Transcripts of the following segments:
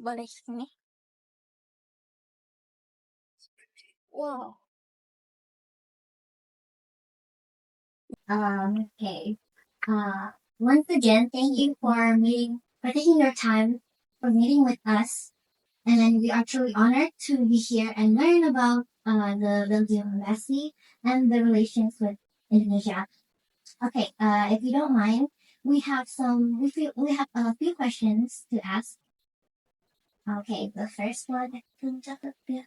Boleh sini. Wow. Okay. Once again, thank you for taking your time for meeting with us. And we are truly honored to be here and learn about the Belgian embassy and the relations with Indonesia. Okay, if you don't mind, we have a few questions to ask. Okay, the first one. Okay.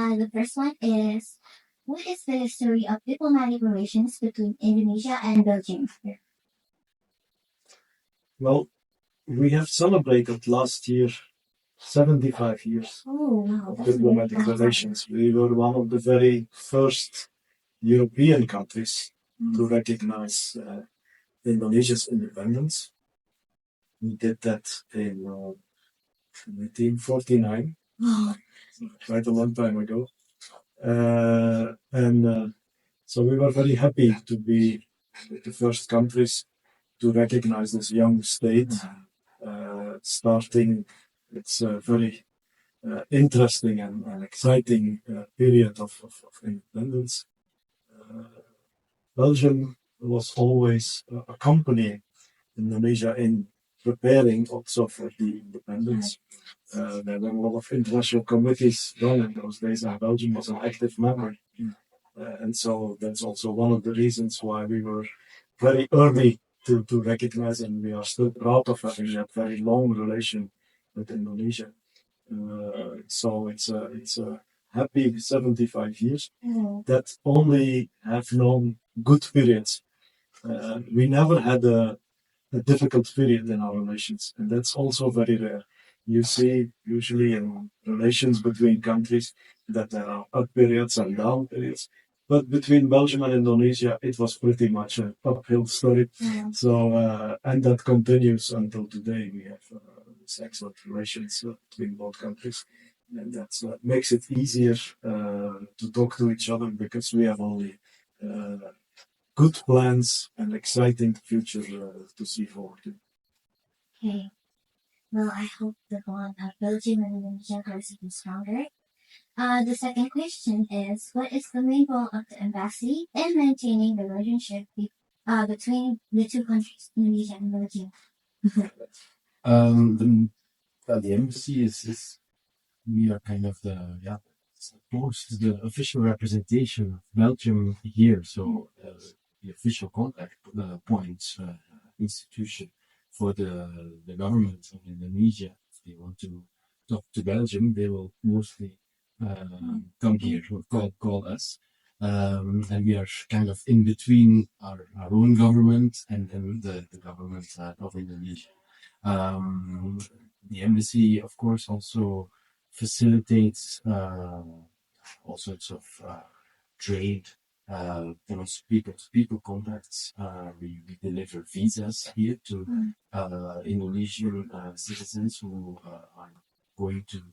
The first one is, what is the history of diplomatic relations between Indonesia and Belgium? Well, we have celebrated last year 75 years Oh, wow. of That's diplomatic really relations. We were one of the very first European countries to recognize Indonesia's independence. We did that in 1949, Wow. quite a long time ago. And so we were very happy to be the first countries to recognize this young state, starting its very interesting and exciting period of independence. Belgium was always accompanying Indonesia in preparing also for the independence. There were a lot of international committees done in those days, and Belgium was an active member. And so that's also one of the reasons why we were very early to recognize, and we are still proud of having that very long relation with Indonesia. So it's a happy 75 years that only have known good periods. We never had a difficult period in our relations, and that's also very rare. You see, usually in relations between countries, that there are up periods and down periods. But between Belgium and Indonesia, it was pretty much an uphill story. So, and that continues until today. We have this excellent relations between both countries. And that makes it easier to talk to each other because we have only good plans and exciting future to see forward to. Okay. Well, I hope the bond of Belgium and Indonesia grows even stronger. The second question is, what is the main role of the embassy in maintaining the relationship between the two countries, Indonesia and Belgium? The embassy is we are kind of the official representation of Belgium here. So the official contact point institution for the government of Indonesia. If they want to talk to Belgium, they will mostly come here or call us. And we are kind of in between our own government and then the government of Indonesia. The embassy, of course, also facilitates all sorts of trade and also people contacts. We deliver visas here to Indonesian citizens who are going to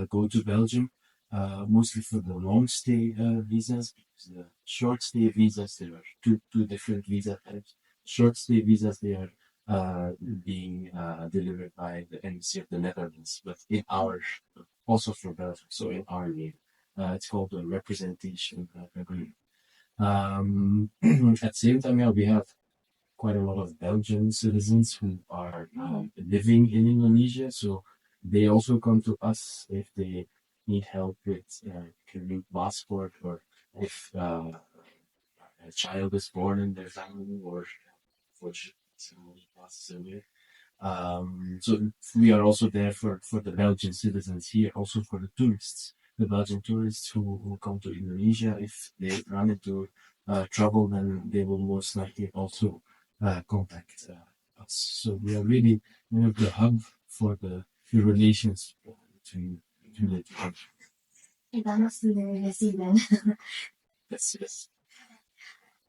go to Belgium, mostly for the long stay visas. Because the short stay visas, there are two different visa types. Short stay visas, they are being delivered by the embassy of the Netherlands, but in our also for Belgium, so in our name. It's called a representation agreement. At the same time, we have quite a lot of Belgian citizens who are living in Indonesia. So they also come to us if they need help with career passport, or if a child is born in their family, or fortunately somebody passes away. So we are also there for the Belgian citizens here, also for the tourists, the Belgian tourists who come to Indonesia. If they run into trouble, then they will most likely also contact us. So we are really the hub for the relations between the two countries. That must be very busy then. Yes.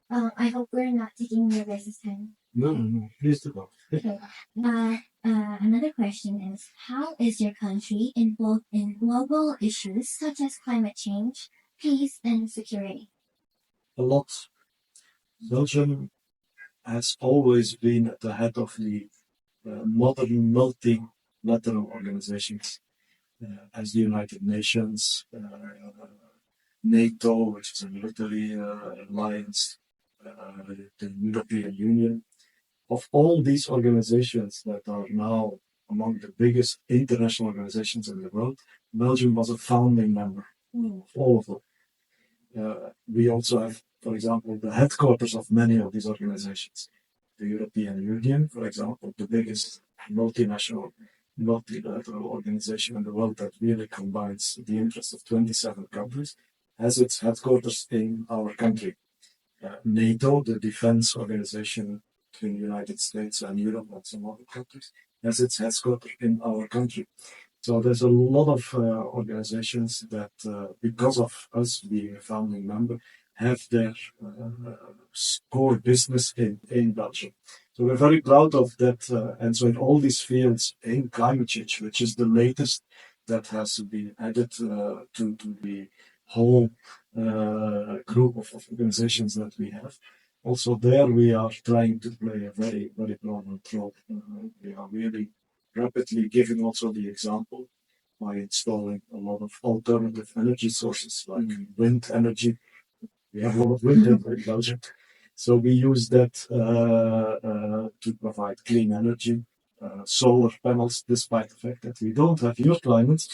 I hope we're not taking your guys' time. No, please do not. Okay. Another question is, how is your country involved in global issues such as climate change, peace, and security? A lot. Belgium has always been at the head of the modern multilateral organizations, as the United Nations, NATO, which is a military alliance, the European Union. Of all these organizations that are now among the biggest international organizations in the world, Belgium was a founding member of all of them. We also have, for example, the headquarters of many of these organizations. The European Union, for example, the biggest multinational, multilateral organization in the world that really combines the interests of 27 countries, has its headquarters in our country. NATO, the defense organization between the United States and Europe and some other countries, has its headquarters in our country. So there's a lot of organizations that, because of us being a founding member, have their core business in Belgium. So we're very proud of that. And so in all these fields in climate change, which is the latest that has been added to the whole group of organizations that we have. Also there we are trying to play a very, very prominent role. We are really rapidly giving also the example by installing a lot of alternative energy sources like wind energy. We have a lot of wind in Belgium. So we use that to provide clean energy. Solar panels, despite the fact that we don't have your climate,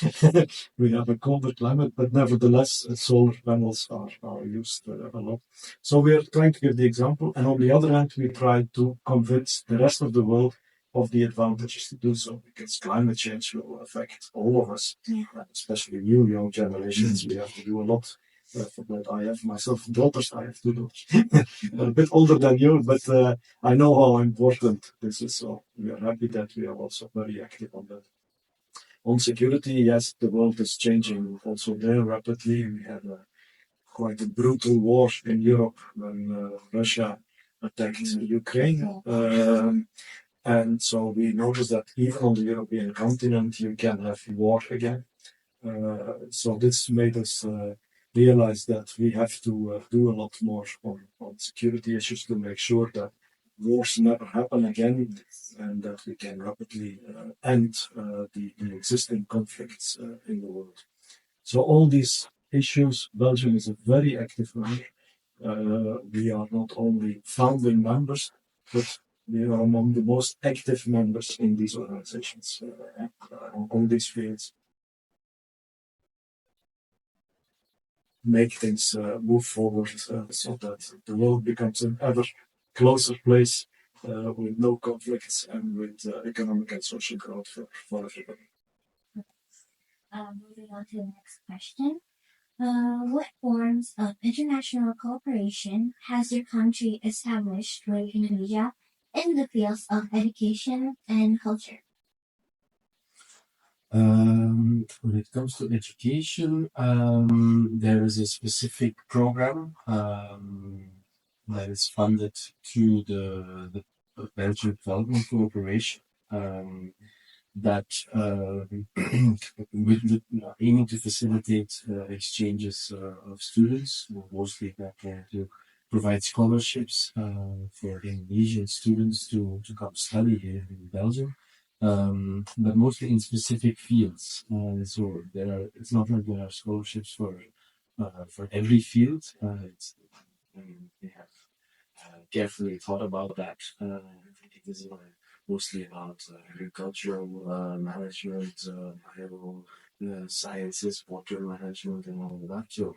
we have a colder climate, but nevertheless, solar panels are used a lot. So we are trying to give the example, and on the other hand, we try to convince the rest of the world of the advantages to do so, because climate change will affect all of us, especially you young generations. We have to do a lot. For that, I have myself daughters. I have two daughters, a bit older than you, but I know how important this is. So we are happy that we are also very active on that. On security, yes, the world is changing also there rapidly. We had quite a brutal war in Europe when Russia attacked Ukraine. And so we noticed that even on the European continent, you can have war again. So this made us realize that we have to do a lot more on security issues to make sure that wars never happen again, and that we can rapidly end the existing conflicts in the world. So all these issues, Belgium is a very active member. We are not only founding members, but we are among the most active members in these organizations on all these fields. Make things move forward so that the world becomes an ever closer place with no conflicts and with economic and social growth for everybody. Moving on to the next question. What forms of international cooperation has your country established with Indonesia in the fields of education and culture? When it comes to education, there is a specific program that is funded through the Belgian Development Cooperation, that with aiming to facilitate exchanges of students, mostly that to provide scholarships for Indonesian students to come study here in Belgium. But mostly in specific fields. So it's not like there are scholarships for every field. They have carefully thought about that. It is mostly about agricultural management, sciences, water management, and all of that. So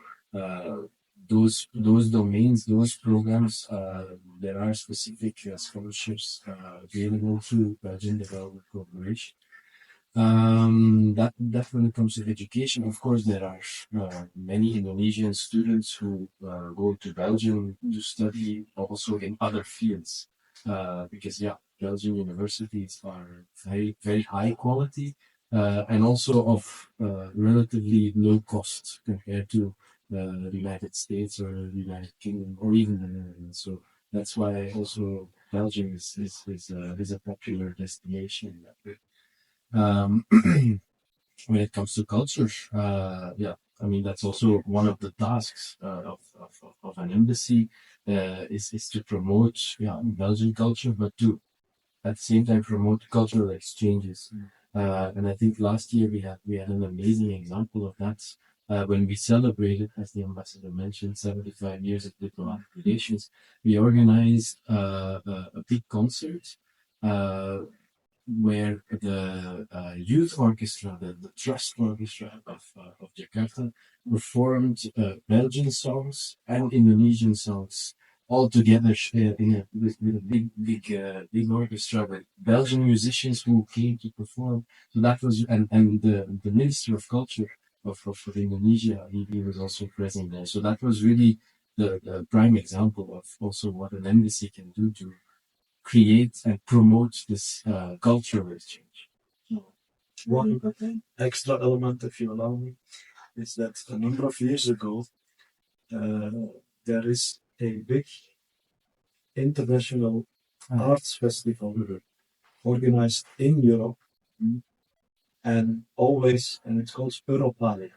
those domains, those programs, there are specific scholarships available through Belgian Development Corporation. That when it comes to education, of course, there are many Indonesian students who go to Belgium to study also in other fields. Because yeah, Belgian universities are very high quality and also of relatively low cost compared to the United States or the United Kingdom or even the Netherlands. So that's why also Belgium is a popular destination in that way. When it comes to culture, yeah, I mean that's also one of the tasks of an embassy is to promote Belgian culture, but to at the same time promote cultural exchanges. And I think last year we had an amazing example of that when we celebrated, as the ambassador mentioned, 75 years of diplomatic relations. We organized a big concert. Where the youth orchestra, the trust orchestra of Jakarta, performed Belgian songs and Indonesian songs all together with a big orchestra with Belgian musicians who came to perform. So that was and the Minister of Culture of Indonesia, he was also present there. So that was really the prime example of also what an embassy can do to create and promote this cultural exchange. One extra element, if you allow me, is that a number of years ago, there is a big international arts festival organized in Europe, and it's called Europalia.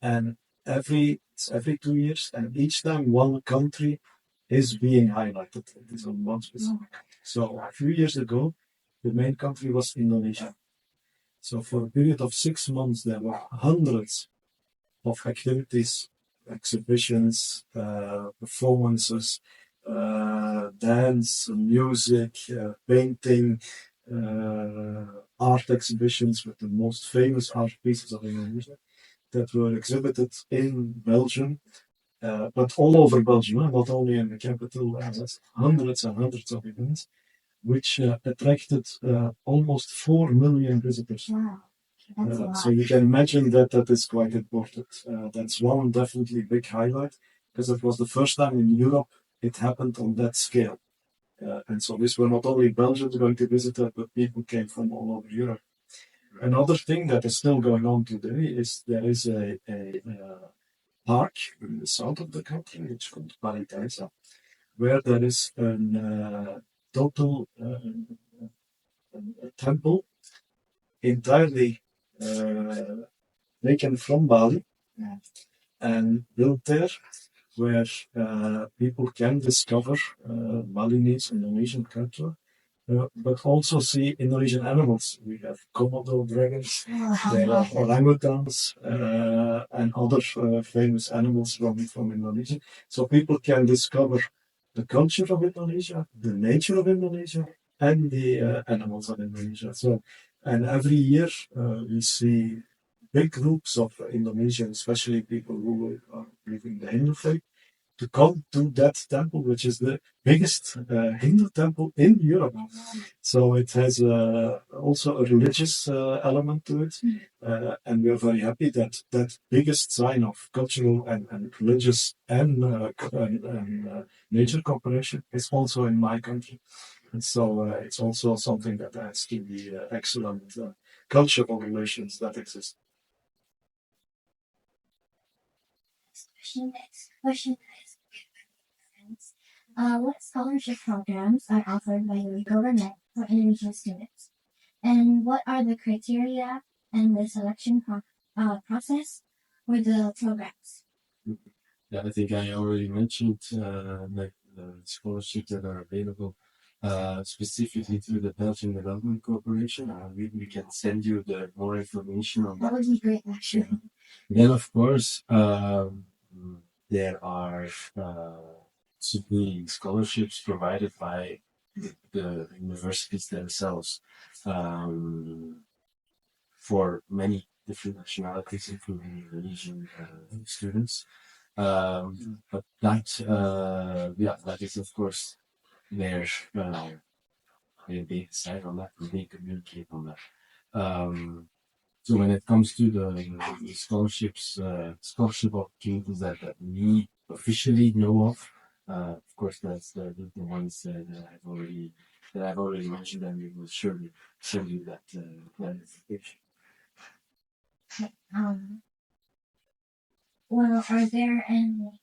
And it's every 2 years, and each time one country is being highlighted. It is on one specific. So a few years ago, the main country was Indonesia. So for a period of 6 months, there were hundreds of activities, exhibitions, performances, dance, music, painting, art exhibitions with the most famous art pieces of Indonesia that were exhibited in Belgium, but all over Belgium, not only in the capital. Hundreds and hundreds of events, which attracted almost 4 million visitors. Wow. That's a lot. So you can imagine that is quite important. That's one definitely big highlight, because it was the first time in Europe it happened on that scale. And so these were not only Belgians going to visit it, but people came from all over Europe. Another thing that is still going on today is there is a park in the south of the country, which is called Paradise, where there is a total temple entirely taken from Bali and built there, where people can discover Balinese Indonesian culture, but also see Indonesian animals. We have Komodo dragons, there are orangutans, and other famous animals from Indonesia. So people can discover the culture of Indonesia, the nature of Indonesia, and the animals of Indonesia. So, and every year we see big groups of Indonesians, especially people who are living the Hindu faith, to come to that temple, which is the biggest Hindu temple in Europe. So it has also a religious element to it. And we are very happy that that biggest sign of cultural and religious and nature cooperation is also in my country. And so it's also something that adds to the excellent cultural relations that exist. Question is, what scholarship programs are offered by your government for Indonesian students? And what are the criteria and the selection process for the programs? Yeah, I think I already mentioned like the scholarships that are available specifically through the Belgian Development Corporation. We can send you the more information on That that. would be great, actually. Then, of course, there are simply scholarships provided by the universities themselves for many different nationalities, including Indonesian students. But that is of course their they decide on that and they communicate on that. So when it comes to the scholarships, scholarship opportunities that we officially know of course that's the ones that I've already mentioned, and we will surely send you that information. Um, well, are there any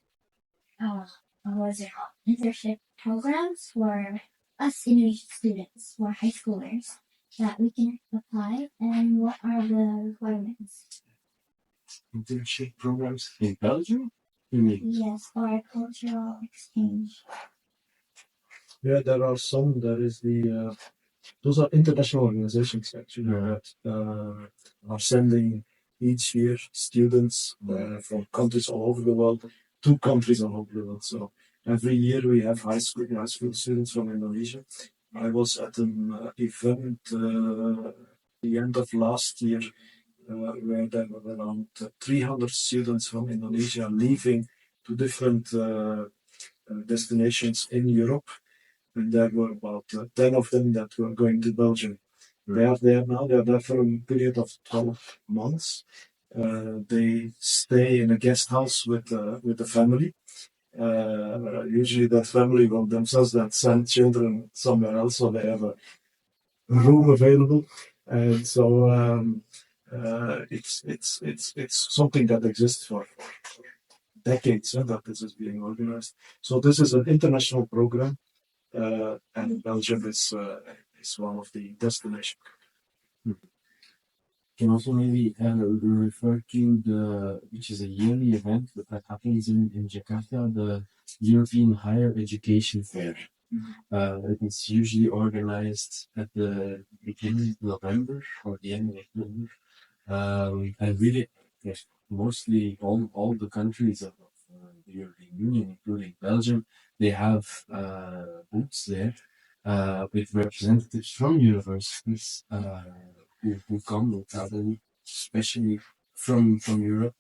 what is it called? Internship programs for us Indonesian students, for high schoolers, that we can apply, and what are the requirements? Internship programs in Belgium? You mean? Yes, for a cultural exchange. Yeah, there are some. There is those are international organizations actually that are sending each year students from countries all over the world to countries all over the world. So every year we have high school students from Indonesia. I was at an event the end of last year where there were around 300 students from Indonesia leaving to different destinations in Europe, and there were about 10 of them that were going to Belgium. They are there now. They are there for a period of 12 months. They stay in a guest house with the family. Usually, the family will themselves then send children somewhere else, so they have a room available. And so it's something that exists for decades, that this is being organized. So this is an international program, and Belgium is one of the destinations. Can also maybe refer to which is a yearly event that happens in Jakarta, the European Higher Education Fair. It is usually organized at the beginning of November or the end of November. And really, yes, mostly all the countries of the European Union, including Belgium, they have booths there with representatives from universities who come and travel, especially from Europe.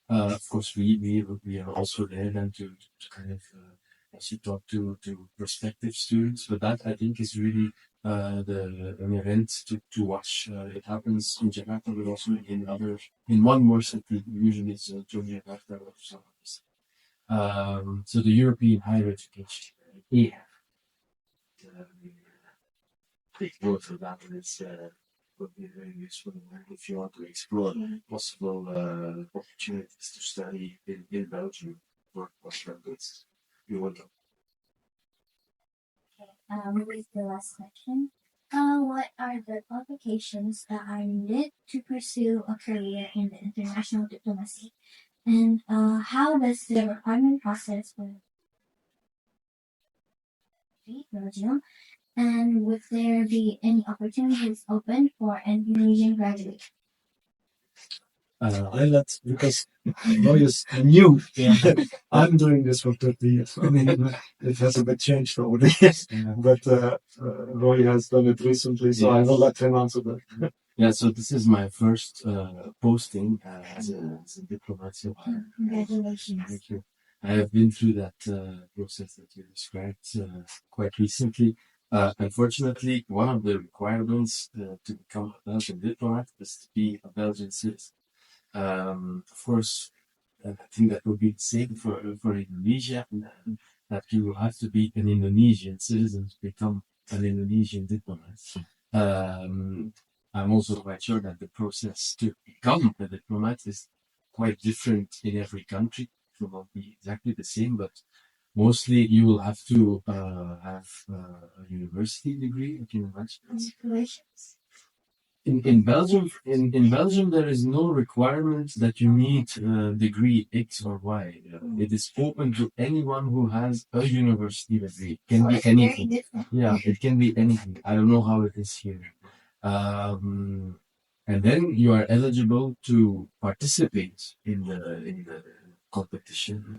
Of course, we are also there then to kind of also talk to prospective students. But that I think is really an event to watch. It happens in Jakarta, but also in one more city. Usually it's Jakarta or some others. So the European higher education. Yeah. Take note of that, and it's would be very useful if you want to explore possible opportunities to study in Belgium or graduates. You want to. With the last question. What are the qualifications that are needed to pursue a career in the international diplomacy? And how does the requirement process work in Belgium? And would there be any opportunities open for an Indonesian graduate? I let because Roy is new. I'm doing this for 30 years. I mean, it has a bit changed over the years, but Roy has done it recently, so I will let him answer that. Yeah, so this is my first posting as a diplomat. So Congratulations. thank you. I have been through that process that you described quite recently. Unfortunately, one of the requirements to become a Belgian diplomat is to be a Belgian citizen. Of course, I think that would be the same for Indonesia, that you have to be an Indonesian citizen to become an Indonesian diplomat. I'm also quite sure that the process to become a diplomat is quite different in every country. It will not be exactly the same, but mostly you will have to have a university degree, I can imagine. Congratulations. In Belgium, there is no requirement that you need degree X or Y. It is open to anyone who has a university degree. It can be anything. Yeah, it can be anything. I don't know how it is here. And then you are eligible to participate in the competition.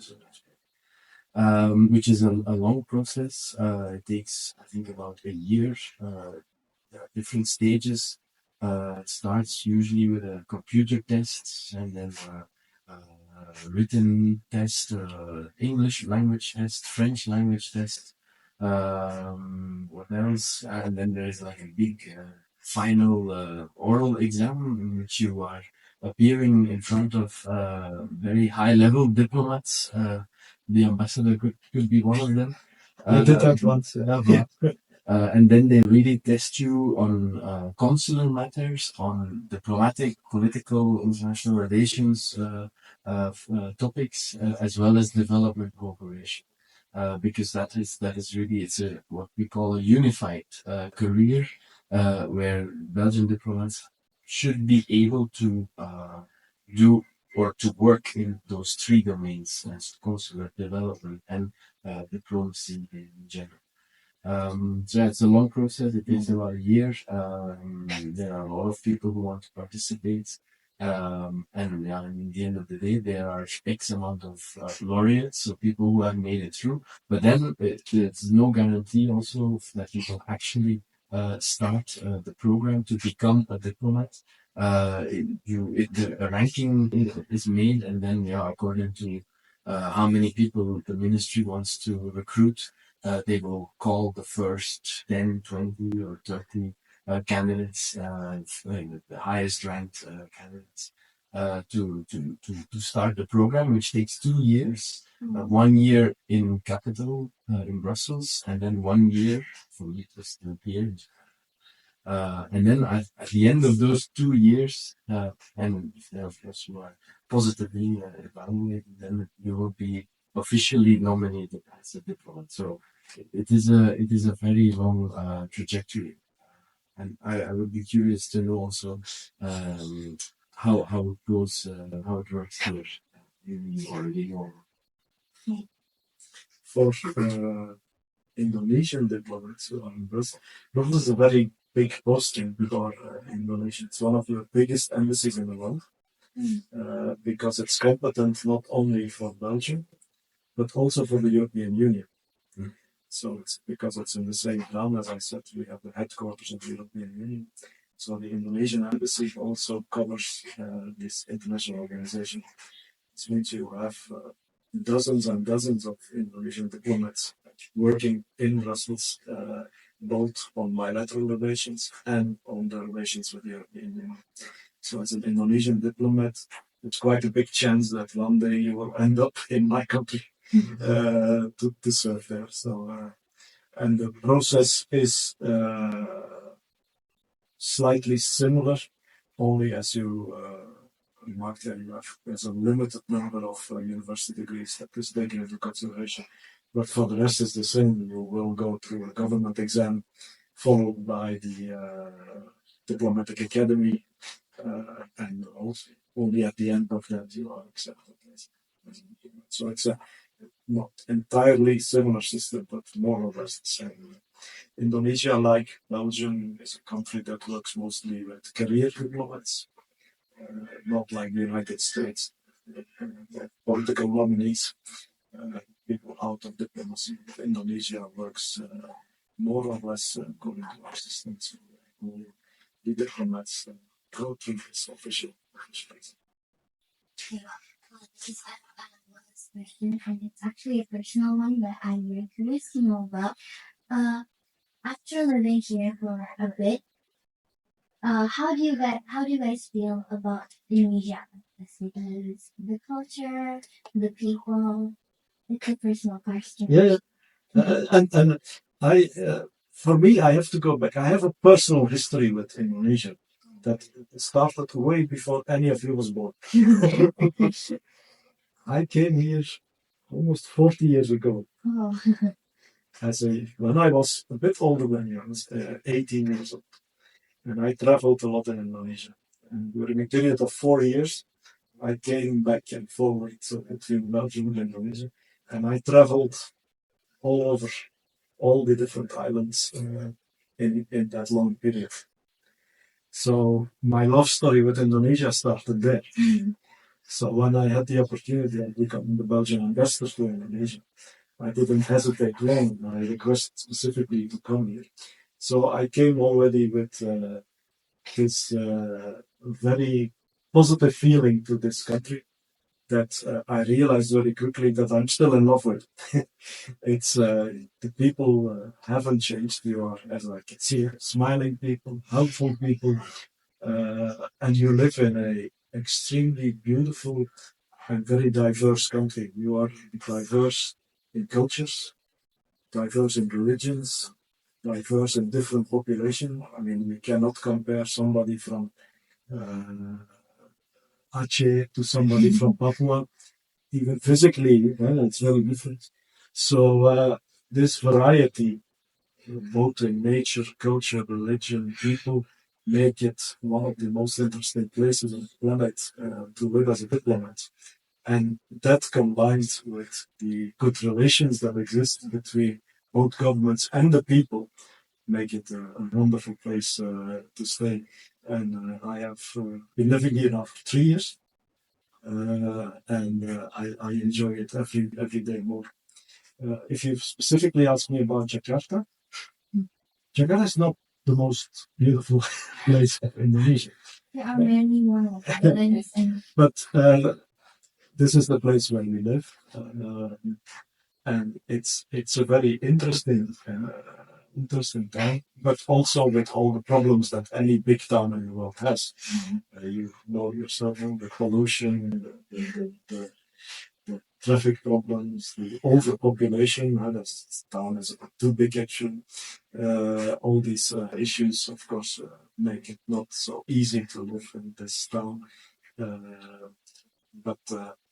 which is a long process. It takes, I think, about a year. There are different stages. It starts usually with a computer test and then written test, English language test, French language test. What else? And then there's like a big final oral exam in which you are appearing in front of very high level diplomats. The ambassador could be one of them. I did that once. Yeah. And then they really test you on consular matters, on diplomatic, political, international relations topics, as well as development cooperation. Because that is really it's a what we call a unified career where Belgian diplomats should be able to do or to work in those three domains as consular development and diplomacy in general. So yeah, it's a long process. It takes about a year. There are a lot of people who want to participate. And yeah, in the end of the day, there are X amount of laureates, so people who have made it through. But then it's no guarantee also that you will actually start the program to become a diplomat. The ranking is made, and then yeah, according to how many people the ministry wants to recruit, they will call the first 10, 20, or 30 candidates, the highest ranked candidates, to start the program, which takes 2 years. 1 year in capital, in Brussels, and then 1 year for me just to appear. And then at the end of those 2 years, and of course you are positively evaluated, then you will be officially nominated as a diplomat. So it is a very long trajectory, and I would be curious to know also how it goes, how it works here. You already know. For Indonesian diplomats in Brussels, Brussels is a very big posting for Indonesia. It's one of the biggest embassies in the world because it's competent not only for Belgium but also for the European Union. So it's because it's in the same town, as I said, we have the headquarters of the European Union. So the Indonesian embassy also covers this international organization. This means you have dozens and dozens of Indonesian diplomats working in Brussels, both on bilateral relations and on the relations with the European Union. So as an Indonesian diplomat, it's quite a big chance that one day you will end up in my country to serve there. So, and the process is slightly similar, only as you remarked that you have there's a limited number of university degrees that is taken into consideration. But for the rest, it's the same. You will go through a government exam, followed by the diplomatic academy, and also only at the end of that you are accepted. So it's a not entirely similar system, but more or less the same. Indonesia, like Belgium, is a country that works mostly with career diplomats, not like the United States, political nominees, people out of diplomacy. Indonesia works more or less according to our system. So the diplomats go through this official phase. This last question, and it's actually a personal one that I'm very curious to know about. After living here for a bit, how do you guys feel about Indonesia? The cities, the culture, the people. It's a personal question. Yeah, and I, for me, I have to go back. I have a personal history with Indonesia that started way before any of you was born. I came here almost 40 years ago. Oh. When I was a bit older than you, I was 18 years old, and I traveled a lot in Indonesia. And during a period of 4 years, I came back and forward between Belgium and Indonesia, and I traveled all over all the different islands in that long period. So my love story with Indonesia started there. So when I had the opportunity of becoming the Belgian ambassador to Indonesia, I didn't hesitate long. I requested specifically to come here. So I came already with this very positive feeling to this country that I realized very quickly that I'm still in love with. It's the people haven't changed. You are, as I can see, smiling people, helpful people, and you live in a extremely beautiful and very diverse country. You are diverse in cultures, diverse in religions, diverse in different population. I mean, we cannot compare somebody from Aceh to somebody from Papua. Even physically, it's very different. So this variety, both in nature, culture, religion, people, make it one of the most interesting places on the planet to live as a diplomat. And that combined with the good relations that exist between both governments and the people make it a wonderful place to stay. And I have been living here now for 3 years, and I enjoy it every day more. If you specifically ask me about Jakarta, Jakarta is not the most beautiful place of Indonesia. There are many more islands and But this is the place where we live, and it's a very interesting town, but also with all the problems that any big town in the world has. You know yourself, the pollution, the traffic problems, the overpopulation. This town is too big actually. All these issues, of course, make it not so easy to live in this town. But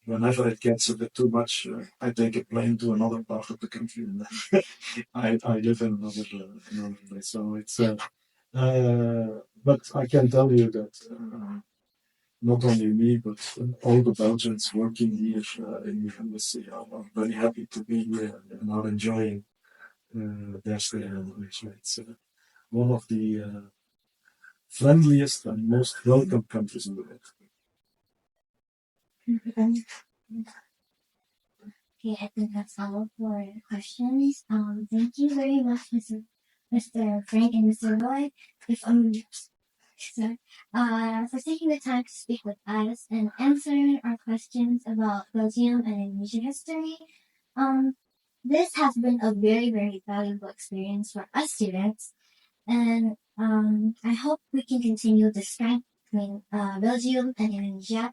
whenever it gets a bit too much, I take a plane to another part of the country, and I live in another place. So it's. But I can tell you that not only me, but all the Belgians working here in the embassy are very happy to be here and are enjoying their stay in Malaysia. It's one of the friendliest and most welcome countries in the world. okay, I think that's all for the questions. Thank you very much, Mr. Frank and Mr. Roy. If sorry, for taking the time to speak with us and answer our questions about Belgium and Indonesian history. Um, this has been a very, very valuable experience for us students, and I hope we can continue this strength between Belgium and Indonesia.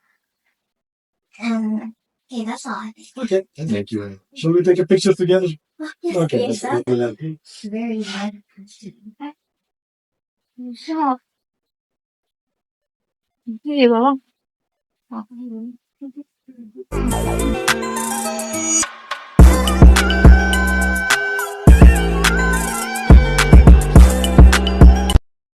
And okay, that's all I think. Okay, thank you. Shall we take a picture together? Yes, Okay, yes, that's very valuable. Okay. Siap. Iya, Bang. Okay.